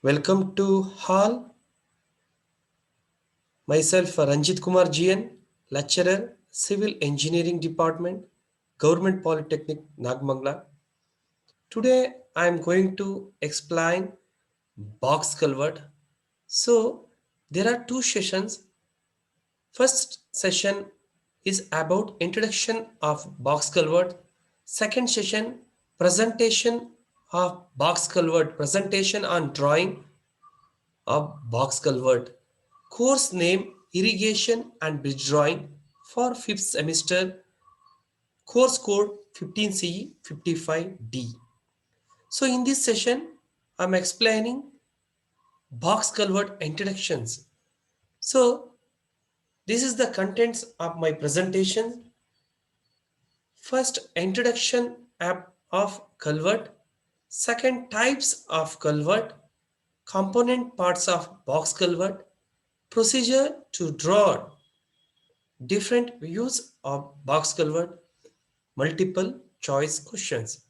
Welcome to Hall. Myself Ranjit Kumar GN, lecturer, Civil Engineering Department, Government Polytechnic, Nagmangla. Today I am going to explain box culvert. So there are two sessions. First session is about introduction of box culvert. Second session presentation of box culvert, presentation on drawing of box culvert. Course name Irrigation and Bridge Drawing for 5th semester. Course code 15CE 55D. So in this session, I'm explaining box culvert introductions. So this is the contents of my presentation. First, introduction of culvert. Second, types of culvert. Component parts of box culvert. Procedure to draw different views of box culvert, multiple choice questions.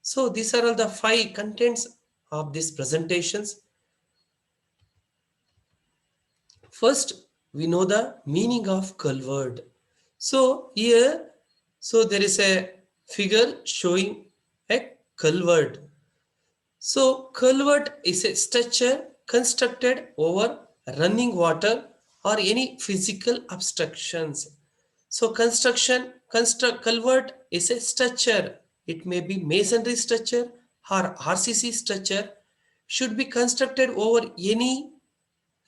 So these are all the five contents of these presentations. First, we know the meaning of culvert. So here, so there is a figure showing a culvert. So culvert is a structure constructed over running water or any physical obstructions. So construct culvert is a structure. It may be masonry structure or RCC structure, should be constructed over any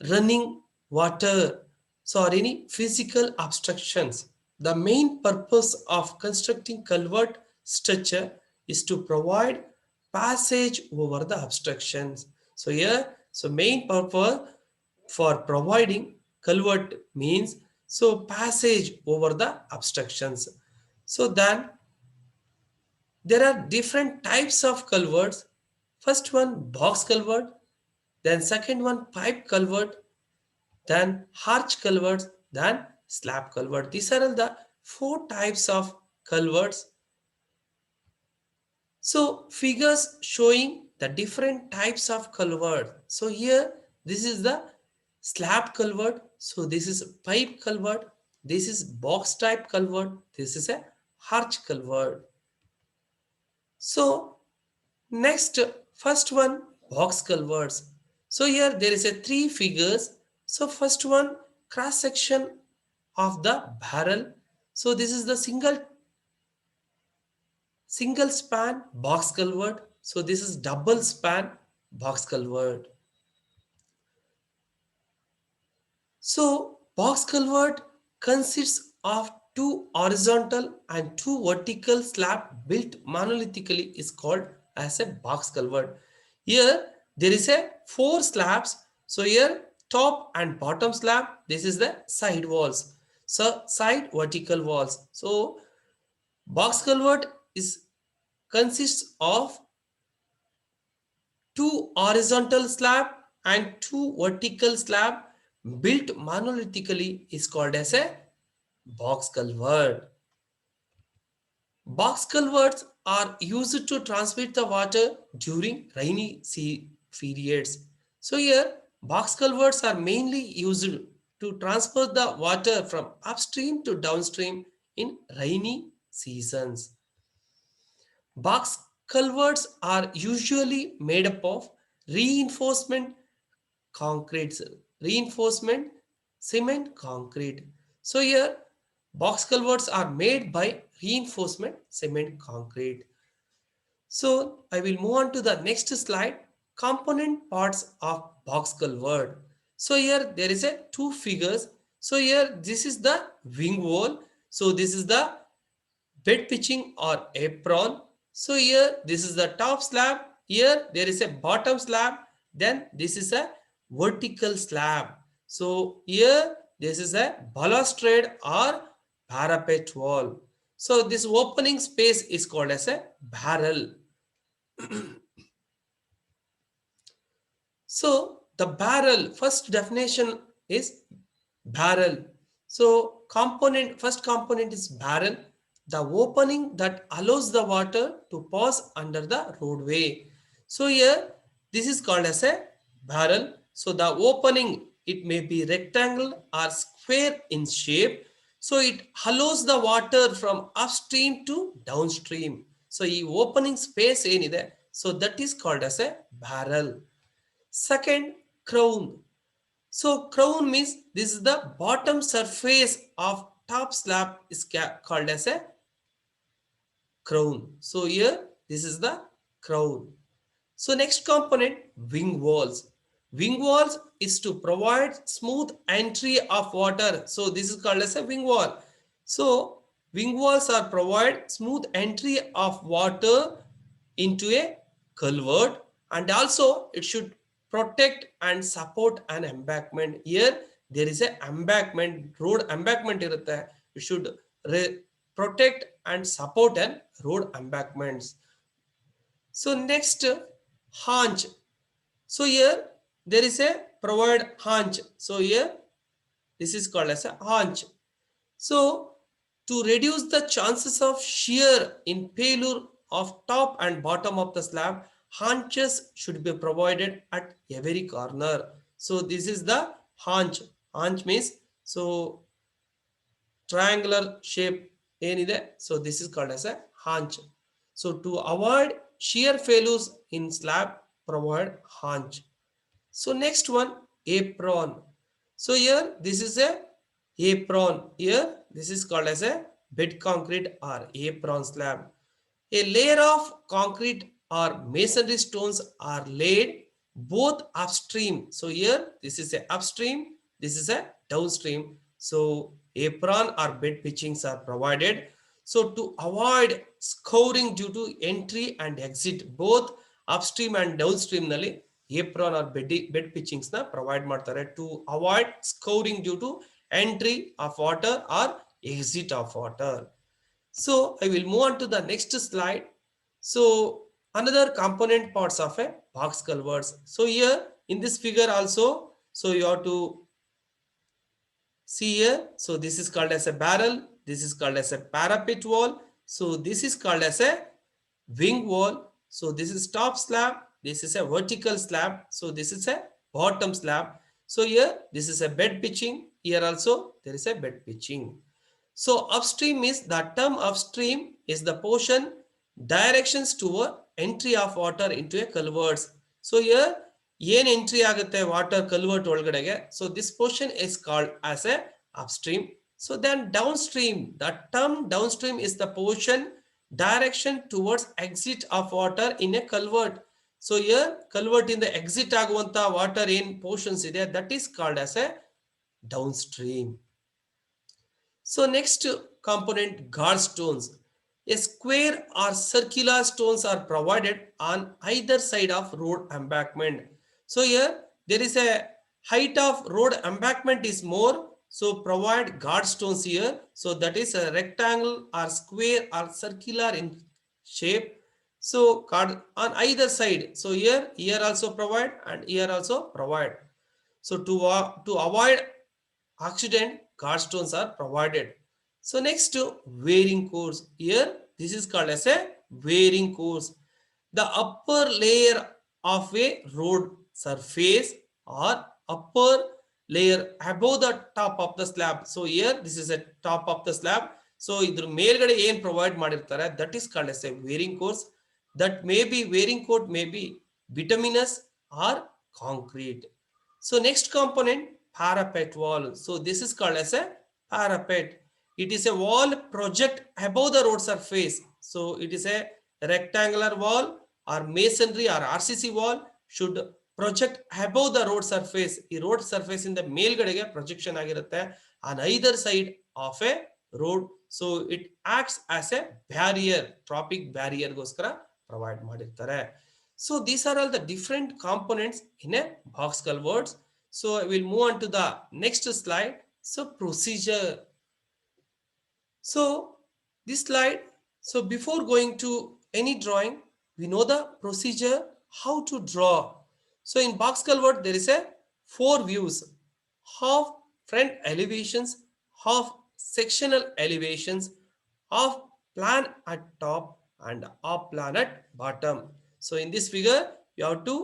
running water, so or any physical obstructions. The main purpose of constructing culvert structure is to provide passage over the obstructions. So here, so main purpose for providing culvert means so passage over the obstructions. So then there are different types of culverts. First one box culvert, then second one pipe culvert, then arch culverts, then slab culvert. These are all the four types of culverts. So figures showing the different types of culvert. So here this is the slab culvert. So this is pipe culvert. This is box type culvert. This is a arch culvert. So next, first one box culverts. So here there is a three figures. So first one cross section of the barrel. So this is the single span box culvert. So this is double span box culvert. So box culvert consists of two horizontal and two vertical slab built monolithically is called as a box culvert. Here there is a four slabs. So here top and bottom slab, this is the side walls. So side vertical walls. So box culvert is consists of two horizontal slab and two vertical slab built monolithically is called as a box culvert. Box culverts are used to transmit the water during rainy sea periods. So here box culverts are mainly used to transfer the water from upstream to downstream in rainy seasons. Box culverts are usually made up of reinforcement concrete, reinforcement cement concrete. So here box culverts are made by reinforcement cement concrete. So I will move on to the next slide. Component parts of box culvert. So here there is a two figures. So here this is the wing wall. So this is the bed pitching or apron. So here this is the top slab. Here there is a bottom slab. Then this is a vertical slab. So here this is a balustrade or parapet wall. So this opening space is called as a barrel. So the barrel, first definition is barrel. So first component is barrel, the opening that allows the water to pass under the roadway. So here this is called as a barrel. So the opening, it may be rectangle or square in shape. So it allows the water from upstream to downstream. So ಈ opening space ಏನಿದೆ, so that is called as a barrel. Second, crown. So crown means this is the bottom surface of top slab is called as a crown. So here this is the crown. So next component, wing walls. Wing walls is to provide smooth entry of water. So this is called as a wing wall. So wing walls are provide smooth entry of water into a culvert, and also it should protect and support an embankment. Here there is a embankment, road embankment irutte. It should protect and support an road embankments. So next, haunch. So here there is a provide haunch. So here this is called as a haunch. So to reduce the chances of shear in failure of top and bottom of the slab, haunches should be provided at every corner. So this is the haunch. Haunch means so triangular shape. So this is called as a haunch. So to avoid shear failures in slab, provide haunch. So next one, apron. So here this is a apron. Here this is called as a bed concrete or apron slab. A layer of concrete or masonry stones are laid both upstream. So here this is a upstream, this is a downstream. So apron or bed pitchings are provided. So to avoid scouring due to entry and exit both upstream and downstream nalli apron or bed pitchings na provide ಮಾಡ್ತಾರೆ to avoid scouring due to entry of water or exit of water. So I will move on to the next slide. So another component parts of a box culverts. So here in this figure also, so you have to see here. So this is called as a barrel. This is called as a parapet wall. So this is called as a wing wall. So this is top slab. This is a vertical slab. So this is a bottom slab. So here this is a bed pitching. Here also there is a bed pitching. So upstream is the term upstream is the portion directions toward entry of water into a culverts. So here ಏನ್ entry ಆಗುತ್ತೆ water culvert ಒಳಗಡೆಗೆ, so this portion is called as a upstream. So then downstream, the term downstream is the portion direction towards exit of water in a culvert. So here culvert in the exit ಆಗುವಂತ water ಏನ್ portions ಇದೆ, that is called as a downstream. So next component, guard stones. A square or circular stones are provided on either side of road embankment. So here there is a height of road embankment is more, so provide guard stones here. So that is a rectangle or square or circular in shape. So guard on either side. So here also provide and here also provide. So to avoid accident, guard stones are provided. So next, wearing course. Here this is called as a wearing course. The upper layer of a road surface or upper layer above the top of the slab. So here this is a top of the slab. So ಇದ್ರ ಮೇಲ್ಗಡೆ ಏನ್ provide ಮಾಡಿರ್ತಾರೆ, that is called as a wearing course. That may be wearing coat may be bituminous or concrete. So next component, parapet wall. So this is called as a parapet. It is a wall project above the road surface. So it is a rectangular wall or masonry or RCC wall should project above the road surface. The road surface in the ಮೇಲ್ಗಡೆಗೆ projection ಆಗಿರುತ್ತೆ on either side of a road. So it acts as a barrier, traffic barrier ಗೋಸ್ಕರ provide ಮಾಡಿರ್ತಾರೆ. So these are all the different components in a box culverts. So I will move on to the next slide. So procedure. So this slide, so before going to any drawing, we know the procedure how to draw. So in box culvert there is a 4 views: half front elevations, half sectional elevations, half plan at top and half plan at bottom. So in this figure you have to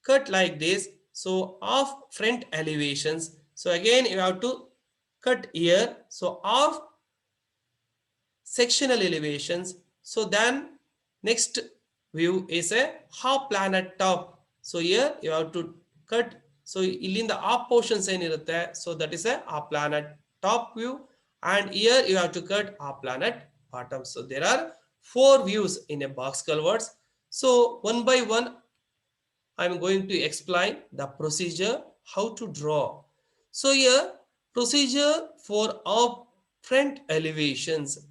cut like this. so of front elevations. So again you have to cut here. So of sectional elevations. So then next view is a half plan at top. So here you have to cut. So in the up portions so that is a half plan at top view, and here you have to cut half plan at bottom. So there are four views in a box culverts. So one by one I am going to explain the procedure how to draw. So here procedure for up front elevations.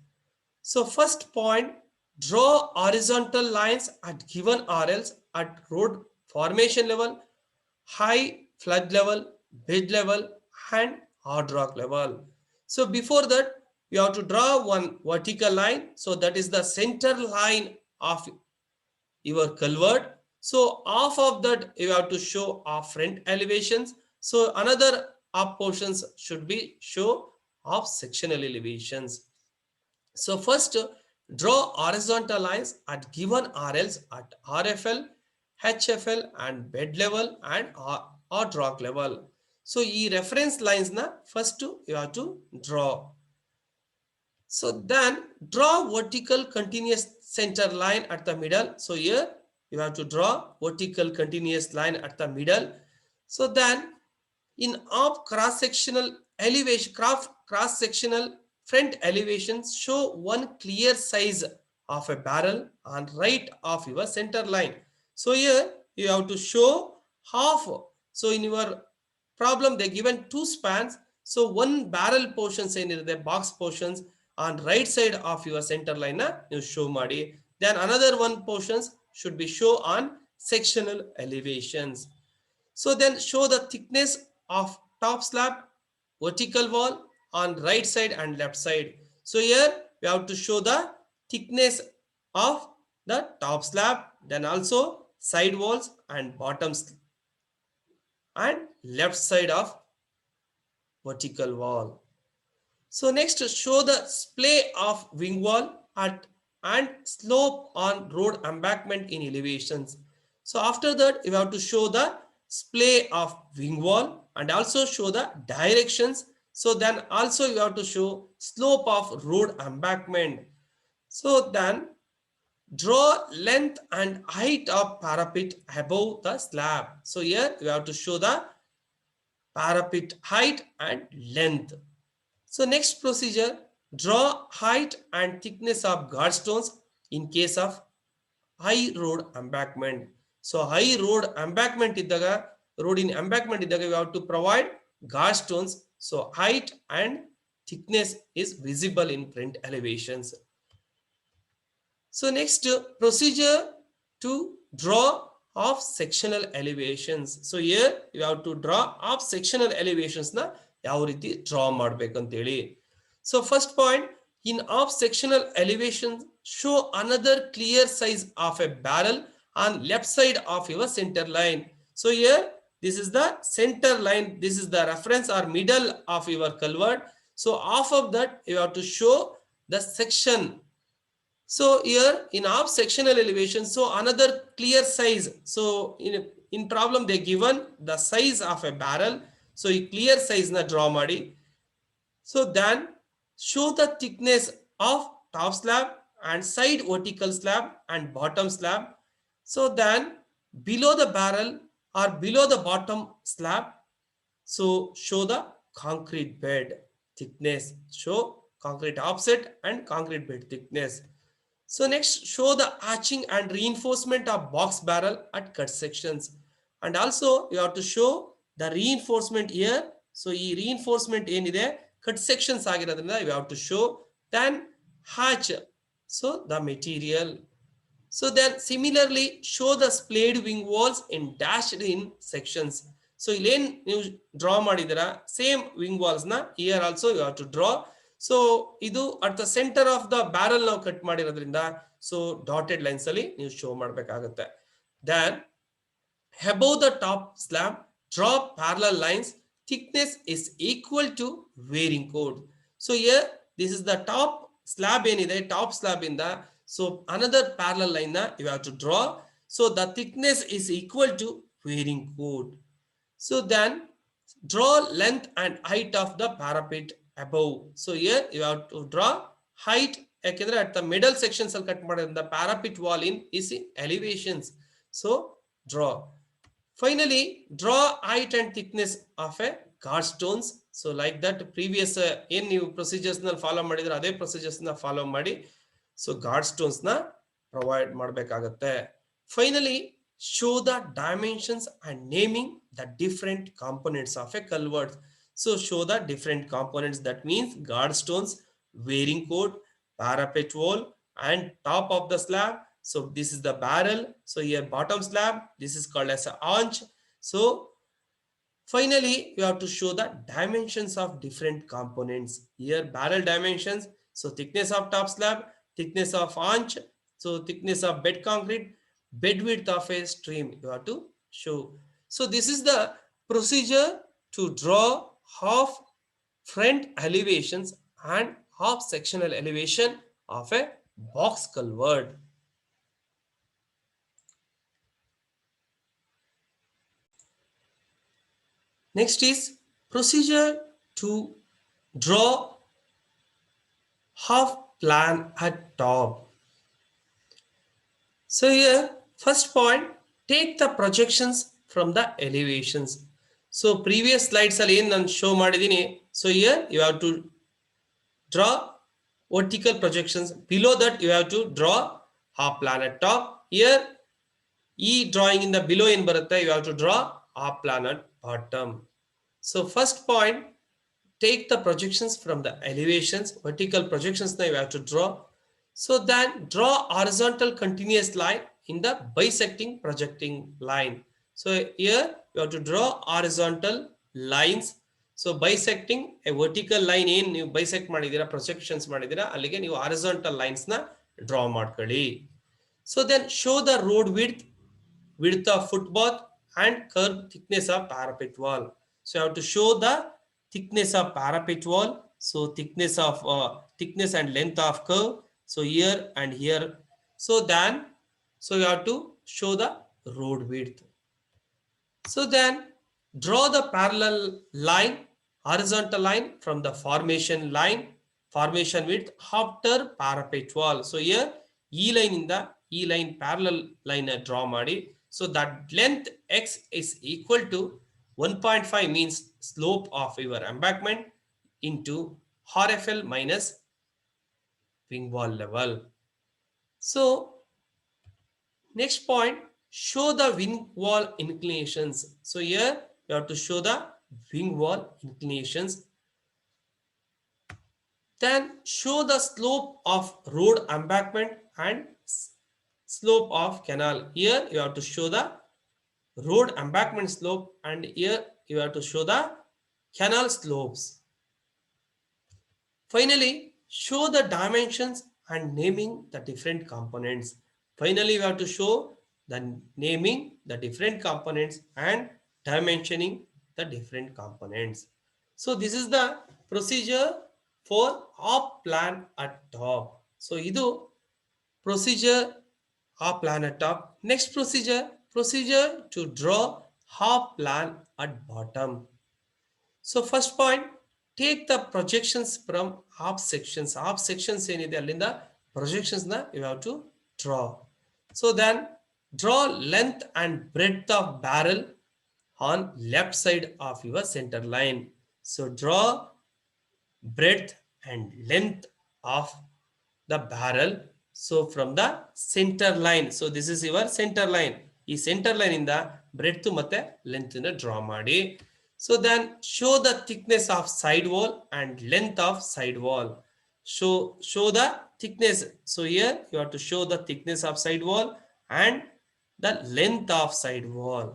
So first point, draw horizontal lines at given RLs at road formation level, high flood level, bed level, and hard rock level. So before that, you have to draw one vertical line. So that is the center line of your culvert. So half of that you have to show off front elevations. So another up portions should be show off sectional elevations. So first, draw horizontal lines at given RLs at RFL, HFL and bed level and or rock level. So e reference lines na first you have to draw. So then draw vertical continuous center line at the middle. So here you have to draw vertical continuous line at the middle. So then in of cross sectional elevation, cross sectional front elevations show one clear size of a barrel on right of your center line. So here you have to show half. So in your problem they given two spans. So one barrel portions in the box portions on right side of your center line you show madi. Then another one portions should be show on sectional elevations. So then show the thickness of top slab, vertical wall on right side and left side. So here we have to show the thickness of the top slab, then also side walls and bottoms and left side of vertical wall. So next show the splay of wing wall at and slope on road embankment in elevations. So after that you have to show the splay of wing wall and also show the directions. So then also you have to show slope of road embankment. So then draw length and height of parapet above the slab. So here you have to show the parapet height and length. So next procedure, draw height and thickness of guardstones in case of high road embankment. So high road embankment iddaga, road in embankment iddaga, we have to provide guardstones. So height and thickness is visible in front elevations. So next procedure to draw off sectional elevations. So here you have to draw off sectional elevations na ಯಾವ ರೀತಿ draw ಮಾಡಬೇಕಂತ ಹೇಳಿ. So first point, in off sectional elevations show another clear size of a barrel on left side of your center line. So here this is the center line, this is the reference or middle of your culvert. So off of that you have to show the section. So here in off sectional elevation, so another clear size. So in problem they given the size of a barrel. So clear size na draw madi. So then show the thickness of top slab and side vertical slab and bottom slab. So then below the barrel or below the bottom slab, so show the concrete bed thickness, show concrete offset and concrete bed thickness. So next show the arching and reinforcement of box barrel at cut sections. And also you have to show the reinforcement here. So e reinforcement enide cut sections ಆಗಿರೋದ್ರಿಂದ you have to show. Then hatch, so the material. So then similarly show the splayed wing walls in dashed in sections. So illen ನೀವು draw ಮಾಡಿದಿರಾ same wing walls na here also you have to draw. So ಇದು at the center of the barrel ನಾವು cut ಮಾಡಿರೋದ್ರಿಂದ so dotted lines ಅಲ್ಲಿ ನೀವು show ಮಾಡಬೇಕಾಗುತ್ತೆ. Then above the top slab draw parallel lines, thickness is equal to wearing code. So here this is the top slab ಏನಿದೆ top slab ಇಂದ so another parallel line you have to draw. So the thickness is equal to wearing code. So then draw length and height of the parapet above. So here you have to draw height at the middle sections the parapet wall is in elevations. So draw. Finally, draw height and thickness of a guard stones. So like that previous in new procedures follow ಮಾಡಿದ್ರೆ ಅದೇ procedures follow ಮಾಡಿ so guard stones provide ಮಾಡಬೇಕಾಗುತ್ತೆ. Finally, show the dimensions and naming the different components of a culvert. So show the different components, that means guard stones, wearing coat, parapet wall, and top of the slab. So this is the barrel. So here bottom slab, this is called as a arch. So finally, you have to show the dimensions of different components. Here barrel dimensions, so thickness of top slab, thickness of arch, so thickness of bed concrete, bed width of a stream you have to show. So this is the procedure to draw half front elevations and half sectional elevation of a box culvert. Next is procedure to draw half plan at top. So here first point, take the projections from the elevations. So previous slides ಅಲ್ಲಿ ಏನು ನಾನು show ಮಾಡಿದ್ದೀನಿ. So here you have to draw vertical projections. Below that you have to draw half plan at top. Here drawing in the below in ಬರುತ್ತೆ, you have to draw half plan at bottom. So first point, take the projections from the elevations, vertical projections now you have to draw. So then draw horizontal continuous line in the bisecting projecting line. So here you have to draw horizontal lines. So bisecting a vertical line in you bisect ಮಾಡಿದಿರಾ projections ಮಾಡಿದಿರಾ ಅಲ್ಲಿಗೆ ನೀವು horizontal lines ನ draw ಮಾಡ್ಕೊಳ್ಳಿ. So then show the road width of footpath and curve thickness of parapet wall. So you have to show the thickness of parapet wall, so thickness and length of curve, so here and here. So you have to show the road width. So then draw the parallel line, horizontal line from the formation width after parapet wall. So here e line parallel line draw ಮಾಡಿ. So that length x is equal to 1.5 means slope of your embankment into RFL minus wing wall level. So next point, show the wing wall inclinations. So here you have to show the wing wall inclinations. Then show the slope of road embankment and slope of canal. Here you have to show the road embankment slope and here you have to show the canal slopes. Finally, show the dimensions and naming the different components. Finally, we have to show the naming the different components and dimensioning the different components. So this is the procedure for half plan at top. So idu procedure half plan at top. Next procedure to draw half plan at bottom. So first point, take the projections from half sections. Half sections ಏನಿದೆ ಅಲ್ಲಿಂದ projections you have to draw. So then draw length and breadth of barrel on left side of your center line. So draw breadth and length of the barrel. So from the center line. So this is your center line. ಈ center line ಇಂದ breadth ಮತ್ತೆ length ನ draw ಮಾಡಿ. So then show the thickness of side wall and length of side wall. Show the thickness. So here you have to show the thickness of side wall and the length of side wall.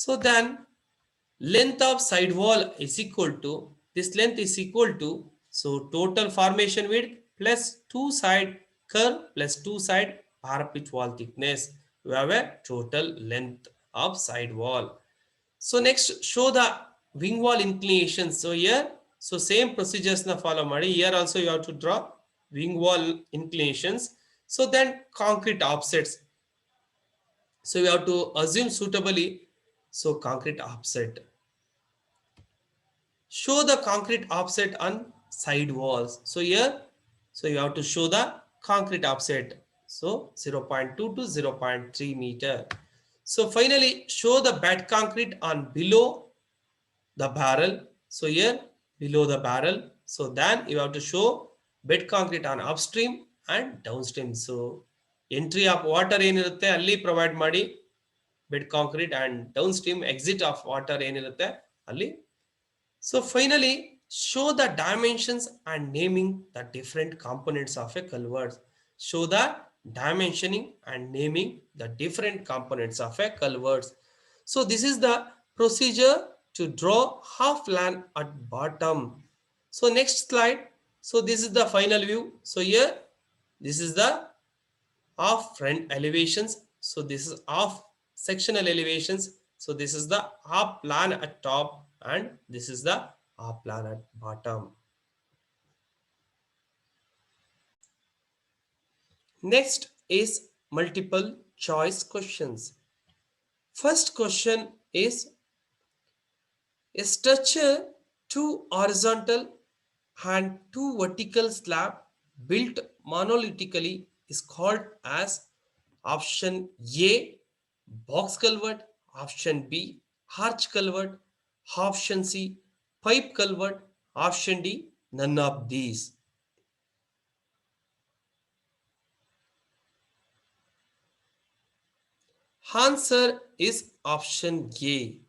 So then length of side wall is equal to, this length is equal to, so total formation width plus 2 side curve plus 2 side parapet wall thickness. You have a total length of side wall. So next, show the wing wall inclinations. So here, so same procedures na follow ಮಾಡಿ. Here also you have to draw wing wall inclinations. So then concrete offsets. So you have to assume suitably. So concrete offset. Show the concrete offset on side walls. So here, so you have to show the concrete offset. So 0.2 to 0.3 meter. So finally, show the bed concrete on below the barrel. So here, below the barrel. So then you have to show bed concrete on upstream and downstream. So entry of water ಏನಿರುತ್ತೆ ಅಲ್ಲಿ provide ಮಾಡಿ bed concrete and down stream exit of water ಏನಿರುತ್ತೆ ಅಲ್ಲಿ. So finally, show the dimensions and naming the different components of a culvert. Show the dimensioning and naming the different components of a culvert. So this is the procedure to draw half land at bottom. So next slide. So this is the final view. So here, this is the half front elevations. So this is half sectional elevations. So this is the half plan at top and this is the half plan at bottom. Next is multiple choice questions. First question is a structure, two horizontal and two vertical slab built monolithically is called as option A box culvert, option B arch culvert, option C pipe culvert, option D none of these. Answer is option A.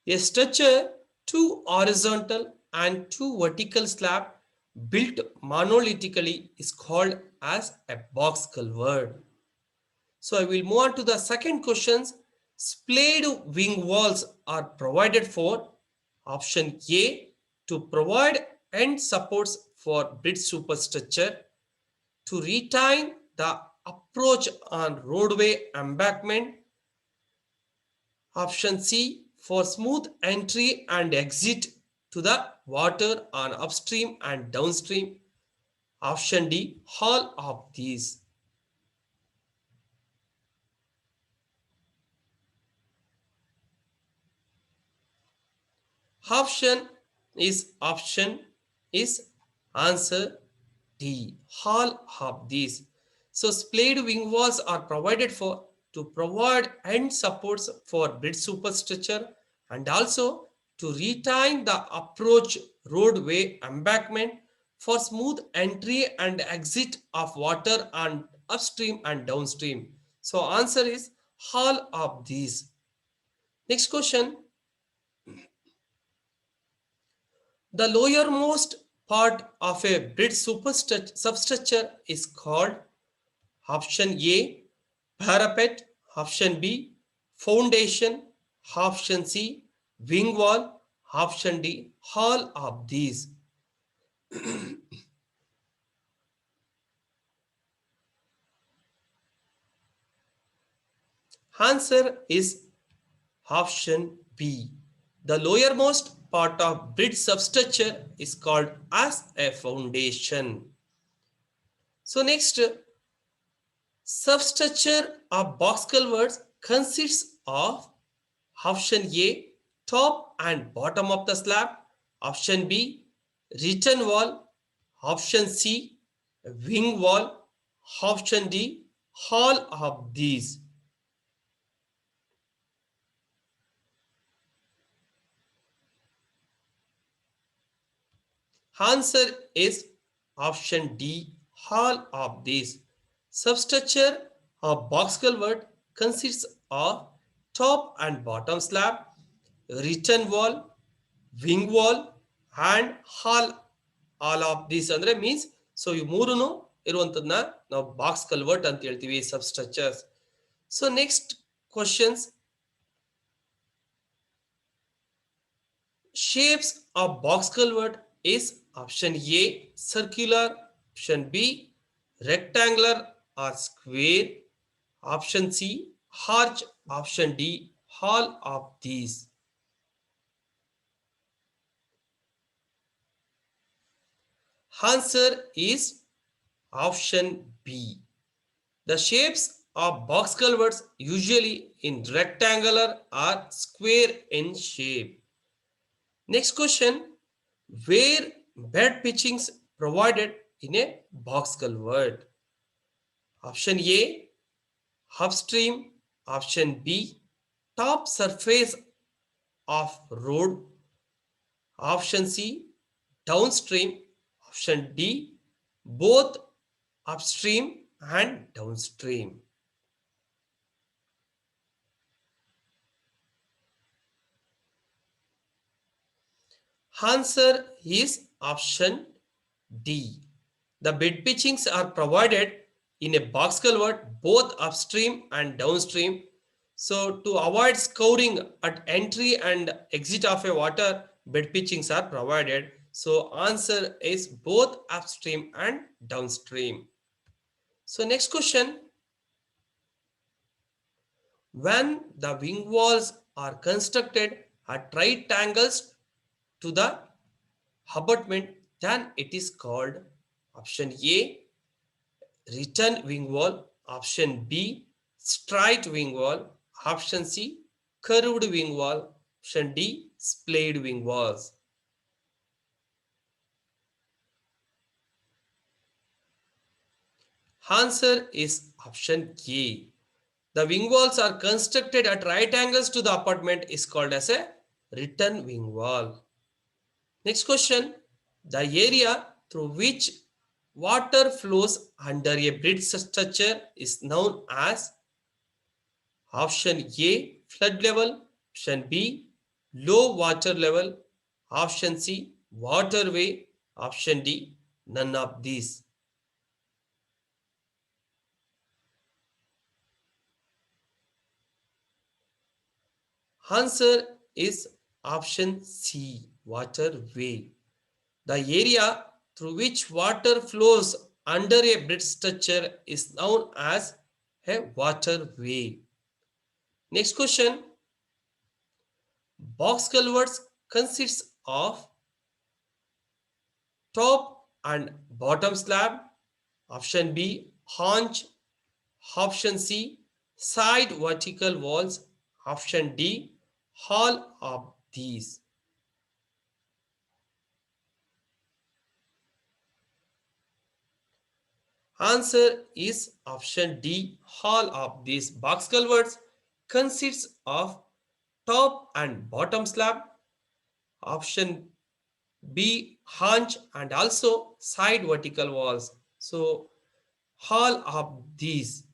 A structure, two horizontal and two vertical slab built monolithically is called as a box culvert. So I will move on to the second questions. Splayed wing walls are provided for option A to provide end supports for bridge superstructure, to retain the approach on roadway embankment, option C for smooth entry and exit to the water on upstream and downstream, option D all of these. Option is answer D. All of these. So splayed wing walls are provided for to provide end supports for bridge superstructure and also to retain the approach roadway embankment for smooth entry and exit of water on upstream and downstream. So answer is all of these. Next question. The lowermost part of a bridge substructure is called option A parapet, option B foundation, option C wing wall, option D all of these. Answer is option B. The lowermost part of bridge substructure is called as a foundation. So next, substructure of box culverts consists of option A top and bottom of the slab, option B return wall, option C wing wall, option D all of these. Answer is option D all of these. Substructure of box culvert consists of top and bottom slab, return wall, wing wall and all of these andre means so ಈ ಮೂರನ್ನು ಇರುವಂತದನ್ನ ನಾವು box culvert ಅಂತ ಹೇಳ್ತೀವಿ substructures. So next questions. Shapes of box culvert is option A circular, option B rectangular or square, option C arch, option D all of these. Answer is option B. The shapes of box culverts usually in rectangular or square in shape. Next question, where bed pitchings provided in a box culvert? Option A, upstream. Option B, top surface of road. Option C, downstream. Option D, both upstream and downstream. Answer is option D. The bed pitchings are provided in a box culvert both upstream and downstream. So to avoid scouring at entry and exit of a water, bed pitchings are provided. So answer is both upstream and downstream. So next question, when the wing walls are constructed at right angles to the abutment, then it is called option A, return wing wall, option B, straight wing wall, option C, curved wing wall, option D, splayed wing walls. Answer is option A. The wing walls are constructed at right angles to the apartment is called as a return wing wall. Next question, the area through which water flows under a bridge structure is known as option A, flood level, option B, low water level, option C, waterway, option D, none of these. Answer is option C, waterway. The area through which water flows under a bridge structure is known as a waterway. Next question, box culverts consists of top and bottom slab. Option B, haunch. Option C, side vertical walls. Option D, all of these. Answer is option D, all of these. Box culverts consists of top and bottom slab. Option B, haunch and also side vertical walls. So all of these.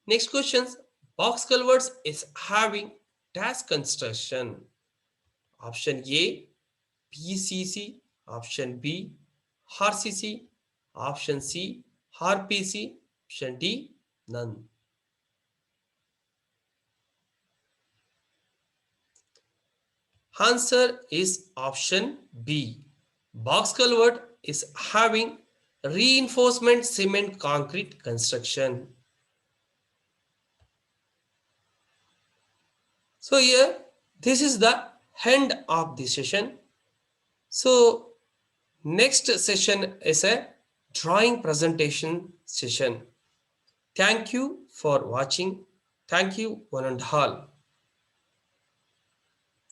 Next questions, box culverts is having dash construction. Option A, PCC. Option B, RCC. Option C, RPC. Option D, none. Answer is option B. Box culvert is having reinforcement cement concrete construction. So here, this is the end of the session. So next session is a drawing presentation session. Thank you for watching. Thank you one and all.